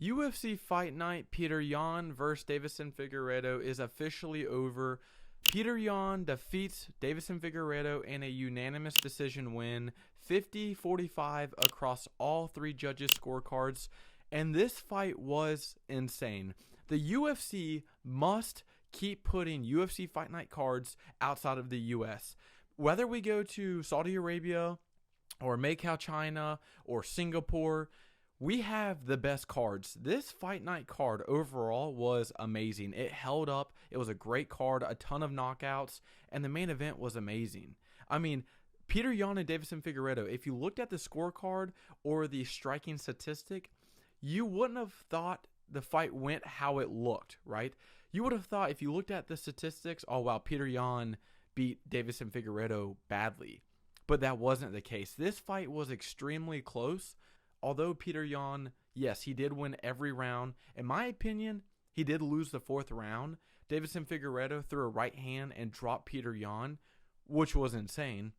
UFC Fight Night, Petr Yan versus Deiveson Figueiredo is officially over. Petr Yan defeats Deiveson Figueiredo in a unanimous decision win, 50-45 across all three judges' scorecards, and this fight was insane. The UFC must keep putting UFC Fight Night cards outside of the US. Whether we go to Saudi Arabia or Macau, China, or Singapore, we have the best cards. This Fight Night card overall was amazing. It held up. It was a great card, a ton of knockouts, and the main event was amazing. I mean, Petr Yan and Deiveson Figueiredo, if you looked at the scorecard or the striking statistic, you wouldn't have thought the fight went how it looked, right? You would have thought if you looked at the statistics, oh wow, Petr Yan beat Deiveson Figueiredo badly. But that wasn't the case. This fight was extremely close. Although Petr Yan, yes, he did win every round. In my opinion, he did lose the fourth round. Deiveson Figueiredo threw a right hand and dropped Petr Yan, which was insane.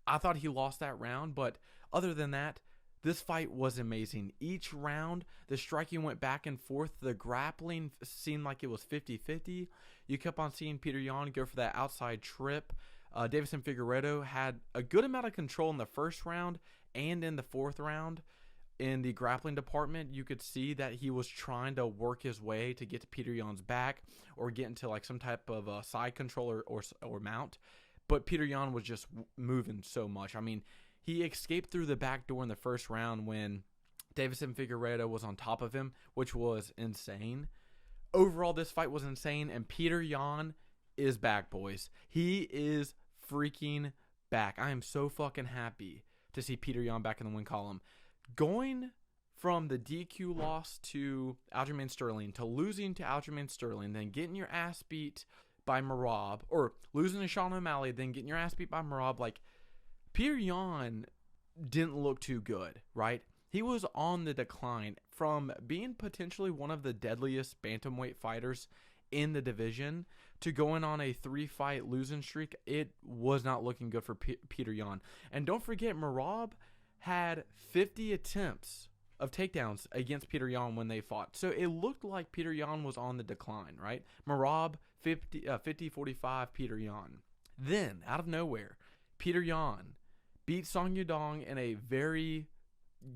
I thought he lost that round, but other than that, this fight was amazing. Each round, the striking went back and forth. The grappling seemed like it was 50-50. You kept on seeing Petr Yan go for that outside trip. Deiveson Figueiredo had a good amount of control in the first round and in the fourth round. In the grappling department, you could see that he was trying to work his way to get to Petr Yan's back or get into like some type of side control or mount. But Petr Yan was just moving so much. I mean, he escaped through the back door in the first round when Deiveson Figueiredo was on top of him, which was insane. Overall, this fight was insane, and Petr Yan is back, boys. He is freaking back. I am so fucking happy to see Petr Yan back in the win column. Going from the DQ loss to Aljamain Sterling to losing to Aljamain Sterling, then getting your ass beat by Merab, or losing to Sean O'Malley, then getting your ass beat by Merab, like, Petr Yan didn't look too good, right? He was on the decline from being potentially one of the deadliest bantamweight fighters in the division to going on a 3-fight losing streak. It was not looking good for Petr Yan. And don't forget, Merab had 50 attempts of takedowns against Petr Yan when they fought. So it looked like Petr Yan was on the decline, right? Merab, 50-45 Petr Yan. Then, out of nowhere, Petr Yan beat Song Yadong in a very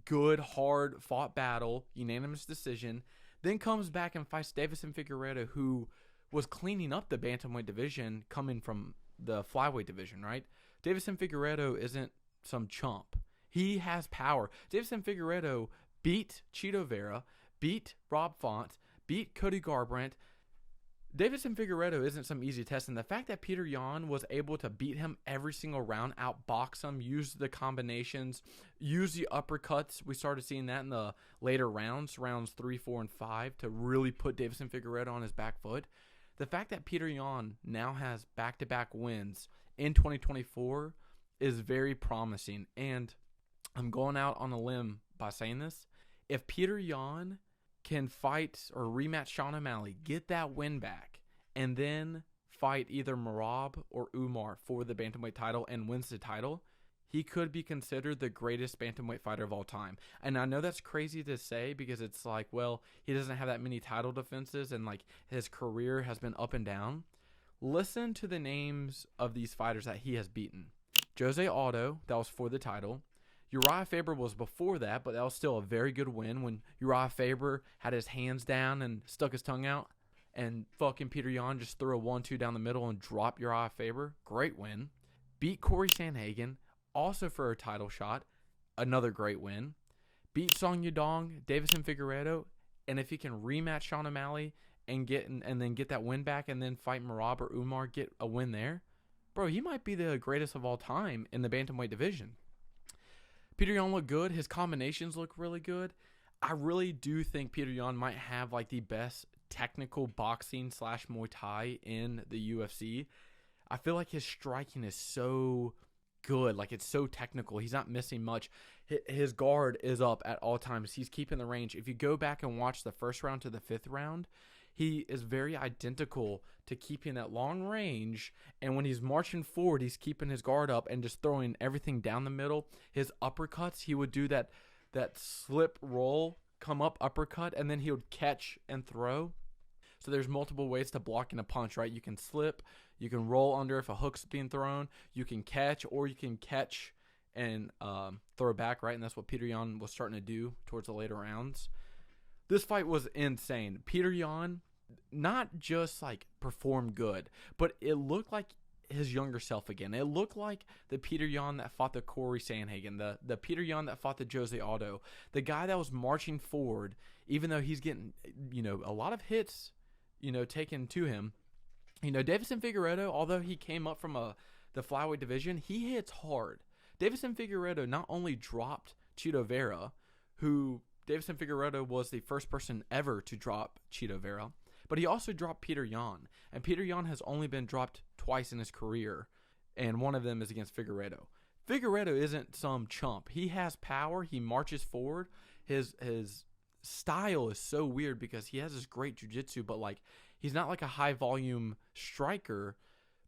good, hard fought battle, unanimous decision, then comes back and fights Deiveson Figueiredo, who was cleaning up the bantamweight division coming from the flyweight division, right? Deiveson Figueiredo isn't some chump. He has power. Deiveson Figueiredo beat Chito Vera, beat Rob Font, beat Cody Garbrandt. Deiveson Figueiredo isn't some easy test, and the fact that Petr Yan was able to beat him every single round, outbox him, use the combinations, use the uppercuts, we started seeing that in the later rounds 3, 4, and 5, to really put Deiveson Figueiredo on his back foot. The fact that Petr Yan now has back-to-back wins in 2024 is very promising, and I'm going out on a limb by saying this. If Petr Yan can fight or rematch Sean O'Malley, get that win back, and then fight either Merab or Umar for the bantamweight title and wins the title, he could be considered the greatest bantamweight fighter of all time. And I know that's crazy to say because it's like, well, he doesn't have that many title defenses and like his career has been up and down. Listen to the names of these fighters that he has beaten. Jose Aldo, that was for the title. Uriah Faber was before that, but that was still a very good win when Uriah Faber had his hands down and stuck his tongue out, and fucking Petr Yan just threw a 1-2 down the middle and dropped Uriah Faber. Great win. Beat Corey Sandhagen, also for a title shot. Another great win. Beat Song Yadong, Deiveson Figueiredo, and if he can rematch Sean O'Malley and then get that win back and then fight Merab or Umar, get a win there, bro, he might be the greatest of all time in the bantamweight division. Petr Yan looked good. His combinations look really good. I really do think Petr Yan might have like the best technical boxing / Muay Thai in the UFC. I feel like his striking is so good. Like, it's so technical. He's not missing much. His guard is up at all times. He's keeping the range. If you go back and watch the first round to the fifth round, he is very identical to keeping that long range. And when he's marching forward, he's keeping his guard up and just throwing everything down the middle. His uppercuts, he would do that slip roll come up uppercut, and then he would catch and throw. So there's multiple ways to blocking a punch, right? You can slip, you can roll under if a hook's being thrown, you can catch, or you can catch and throw back, right? And that's what Petr Yan was starting to do towards the later rounds. This fight was insane. Petr Yan not just like performed good, but it looked like his younger self again. It looked like the Petr Yan that fought the Corey Sandhagen, the Petr Yan that fought the Jose Aldo, the guy that was marching forward, even though he's getting, a lot of hits, taken to him. Deiveson Figueiredo, although he came up from the flyweight division, he hits hard. Deiveson Figueiredo not only dropped Chito Vera, who Deiveson Figueiredo was the first person ever to drop Chito Vera, but he also dropped Petr Yan. And Petr Yan has only been dropped twice in his career, and one of them is against Figueiredo. Figueiredo isn't some chump. He has power. He marches forward. His style is so weird because he has this great jiu-jitsu, but like he's not like a high-volume striker,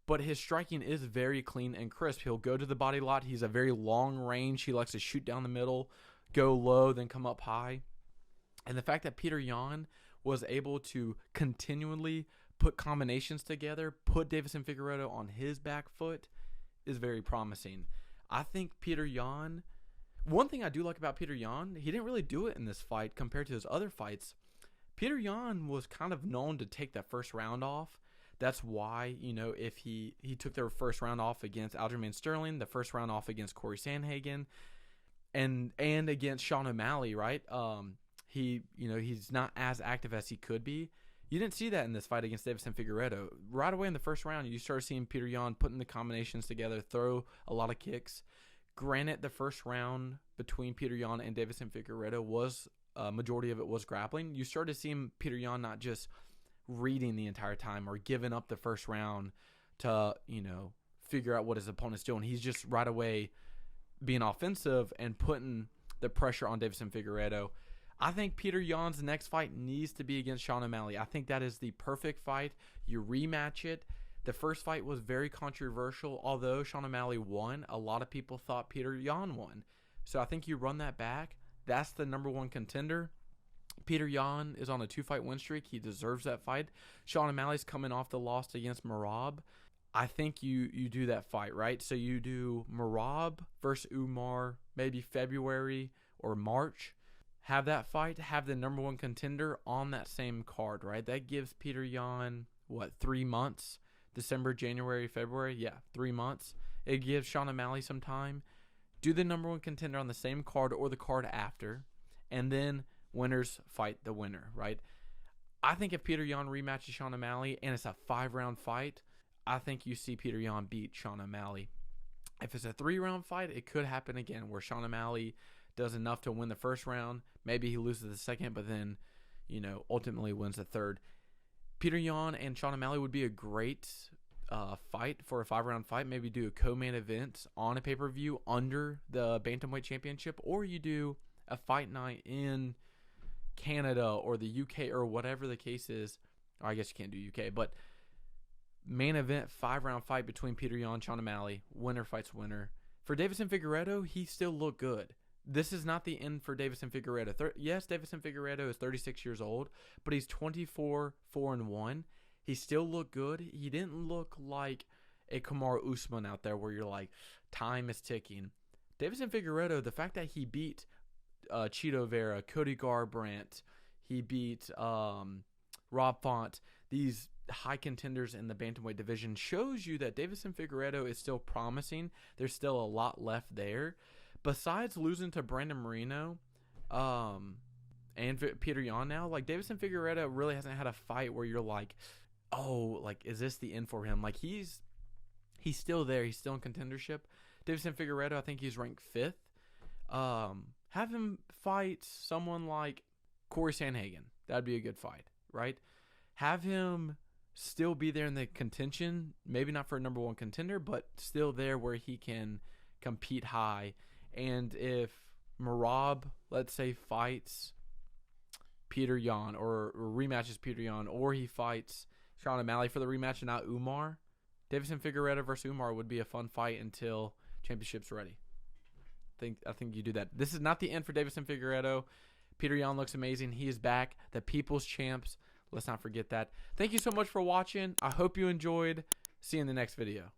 but his striking is very clean and crisp. He'll go to the body lot. He's a very long range. He likes to shoot down the middle, go low, then come up high. And the fact that Petr Yan was able to continually put combinations together, put Deiveson Figueiredo on his back foot, is very promising. I think Petr Yan, one thing I do like about Petr Yan, he didn't really do it in this fight compared to his other fights. Petr Yan was kind of known to take that first round off. That's why, if he took their first round off against Aljamain Sterling, the first round off against Corey Sandhagen, and against Sean O'Malley, right? He's not as active as he could be. You didn't see that in this fight against Deiveson Figueiredo. Right away in the first round, you started seeing Petr Yan putting the combinations together, throw a lot of kicks. Granted, the first round between Petr Yan and Deiveson Figueiredo was, majority of it was grappling. You started seeing Petr Yan not just reading the entire time or giving up the first round to, figure out what his opponent's doing. He's just right away being offensive and putting the pressure on Deiveson Figueiredo. I think Petr Yan's next fight needs to be against Sean O'Malley. I think that is the perfect fight. You rematch it. The first fight was very controversial. Although Sean O'Malley won, a lot of people thought Petr Yan won. So I think you run that back. That's the number one contender. Petr Yan is on a 2-fight win streak. He deserves that fight. Sean O'Malley's coming off the loss against Merab. I think you do that fight, right? So you do Merab versus Umar, maybe February or March. Have that fight, have the number one contender on that same card, right? That gives Petr Yan, 3 months? December, January, February? Yeah, 3 months. It gives Sean O'Malley some time. Do the number one contender on the same card or the card after, and then winners fight the winner, right? I think if Petr Yan rematches Sean O'Malley and it's a 5-round fight, I think you see Petr Yan beat Sean O'Malley. If it's a 3-round fight, it could happen again where Sean O'Malley does enough to win the first round. Maybe he loses the second, but then, ultimately wins the third. Petr Yan and Sean O'Malley would be a great fight for a 5-round fight. Maybe do a co-main event on a pay-per-view under the bantamweight championship, or you do a fight night in Canada or the UK or whatever the case is. Or I guess you can't do UK, but main event 5-round fight between Petr Yan and Sean O'Malley. Winner fights winner. For Deiveson Figueiredo, he still looked good. This is not the end for Deiveson Figueiredo. Yes, Deiveson Figueiredo is 36 years old, but he's 24-4-1. He still looked good. He didn't look like a Kamaru Usman out there where you're like, time is ticking. Deiveson Figueiredo, the fact that he beat Chito Vera, Cody Garbrandt, he beat Rob Font, these high contenders in the bantamweight division, shows you that Deiveson Figueiredo is still promising. There's still a lot left there. Besides losing to Brandon Moreno and Petr Yan now, like Deiveson Figueiredo really hasn't had a fight where you're like, oh, like, is this the end for him? Like, he's still there. He's still in contendership. Deiveson Figueiredo, I think he's ranked 5th. Have him fight someone like Corey Sandhagen. That'd be a good fight, right? Have him still be there in the contention. Maybe not for a number one contender, but still there where he can compete high. And if Merab, let's say, fights Petr Yan or rematches Petr Yan, or he fights Sean O'Malley for the rematch and not Umar, Deiveson Figueiredo versus Umar would be a fun fight until championship's ready. I think you do that. This is not the end for Deiveson Figueiredo. Petr Yan looks amazing. He is back. The people's champs. Let's not forget that. Thank you so much for watching. I hope you enjoyed. See you in the next video.